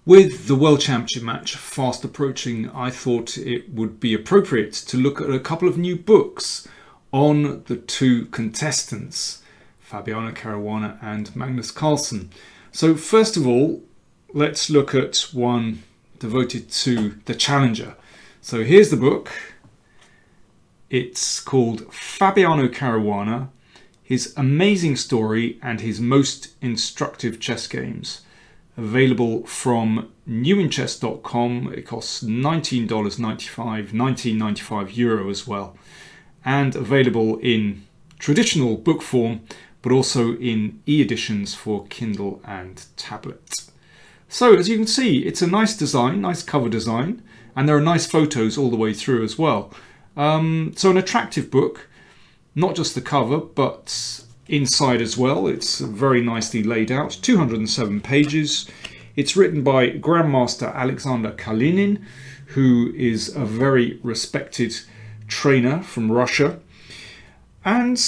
With the World Championship match fast approaching, I thought it would be appropriate to look at a couple of new books on the two contestants, Fabiano Caruana and Magnus Carlsen. So first of all, let's look at one devoted to the challenger. So here's the book. It's called Fabiano Caruana, His Amazing Story and His Most Instructive Chess Games. Available from newinchess.com. It costs $19.95, €19.95 as well. And available in traditional book form, but also in e-editions for Kindle and tablet. So as you can see, it's a nice design, nice cover design, and there are nice photos all the way through as well. So an attractive book, not just the cover, but inside as well. It's very nicely laid out, 207 pages. It's written by Grandmaster Alexander Kalinin, who is a very respected trainer from Russia. And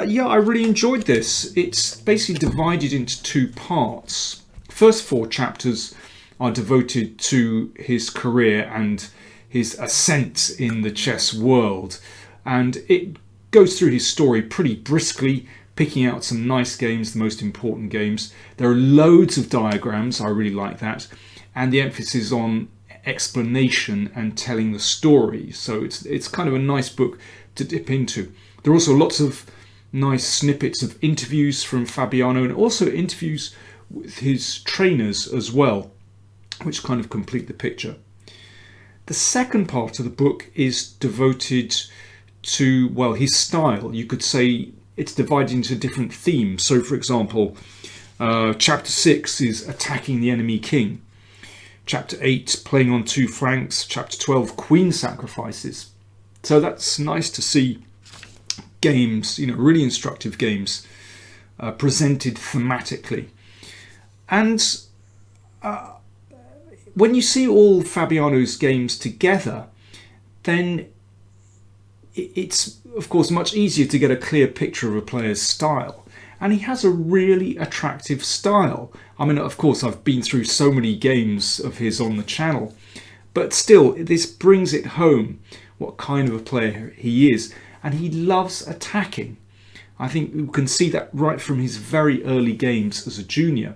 yeah, I really enjoyed this. It's basically divided into two parts. First 4 chapters are devoted to his career and his ascent in the chess world. And it goes through his story pretty briskly, picking out some nice games, the most important games. There are loads of diagrams, I really like that, and the emphasis on explanation and telling the story. So it's kind of a nice book to dip into. There are also lots of nice snippets of interviews from Fabiano and also interviews with his trainers as well, which kind of complete the picture. The second part of the book is devoted to, well, his style. You could say it's divided into different themes. So, for example, Chapter 6 is attacking the enemy king. Chapter 8, playing on 2 flanks. Chapter 12, queen sacrifices. So that's nice to see games, really instructive games presented thematically. And when you see all Fabiano's games together, then it's, of course, much easier to get a clear picture of a player's style. And he has a really attractive style. I mean, of course, I've been through so many games of his on the channel, but still, this brings it home what kind of a player he is. And he loves attacking. I think you can see that right from his very early games as a junior.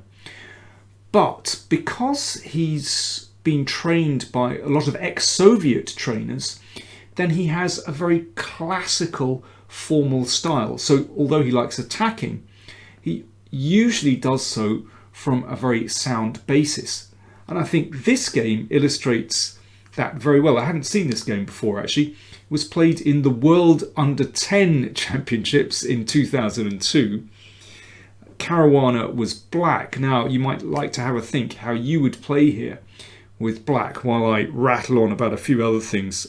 But because he's been trained by a lot of ex-Soviet trainers, then he has a very classical formal style. So although he likes attacking, he usually does so from a very sound basis. And I think this game illustrates that very well. I hadn't seen this game before actually. It was played in the World Under-10 Championships in 2002. Caruana was black. Now you might like to have a think how you would play here with black while I rattle on about a few other things.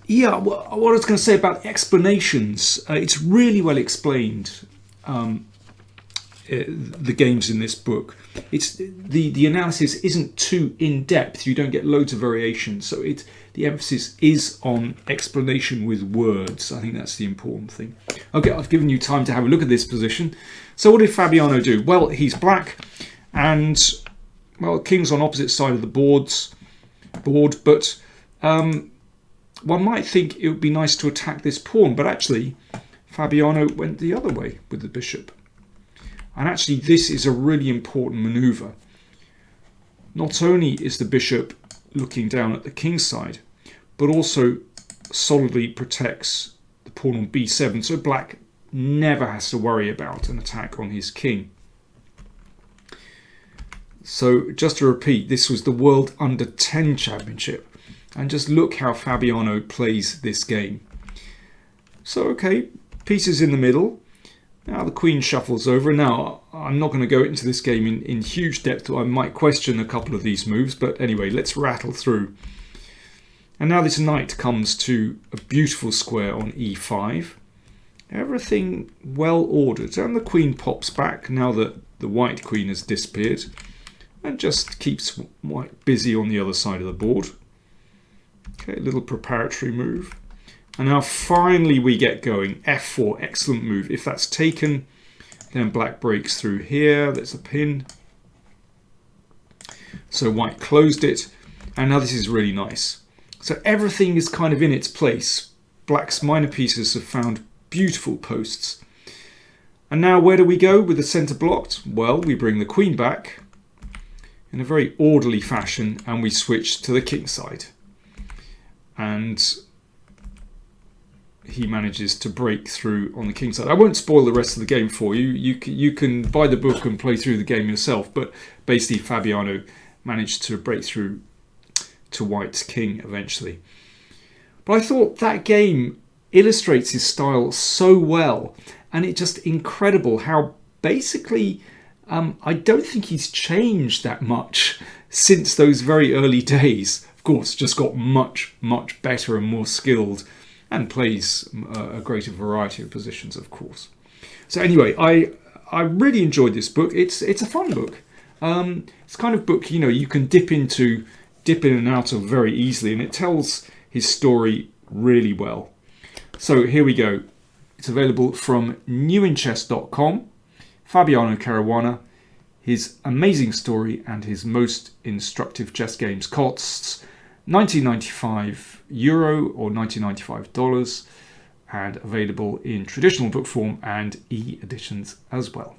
Yeah, what I was going to say about explanations, it's really well explained, the games in this book. It's the analysis isn't too in-depth, you don't get loads of variations, so the emphasis is on explanation with words. I think that's the important thing. Okay, I've given you time to have a look at this position. So what did Fabiano do? Well, he's black, and, well, king's on opposite side of the board, but one might think it would be nice to attack this pawn, but actually Fabiano went the other way with the bishop. And actually this is a really important maneuver. Not only is the bishop looking down at the king's side, but also solidly protects the pawn on b7, so black never has to worry about an attack on his king. So just to repeat, this was the World Under-10 Championship. And just look how Fabiano plays this game. So, okay, pieces in the middle. Now the queen shuffles over. Now, I'm not going to go into this game in huge depth. I might question a couple of these moves. But anyway, let's rattle through. And now this knight comes to a beautiful square on e5. Everything well ordered. And the queen pops back now that the white queen has disappeared. And just keeps white busy on the other side of the board. Okay, a little preparatory move. And now finally we get going. f4, excellent move. If that's taken, Then black breaks through here. There's a pin. So white closed it. And now this is really nice. So everything is kind of in its place. Black's minor pieces have found beautiful posts. And now where do we go with the center blocked? Well, we bring the queen back in a very orderly fashion and we switch to the king side. And he manages to break through on the king side. I won't spoil the rest of the game for you. You can buy the book and play through the game yourself, but basically Fabiano managed to break through to white's king eventually. But I thought that game illustrates his style so well, and it's just incredible how basically I don't think he's changed that much since those very early days. Of course, just got much better and more skilled, and plays a greater variety of positions, of course. So anyway, I really enjoyed this book. It's a fun book. It's the kind of book, you know, you can dip in and out of very easily, and it tells his story really well. So here we go. It's available from newinchess.com. Fabiano Caruana. His amazing story and his most instructive chess games costs €19.95 or $19.95, and available in traditional book form and e-editions as well.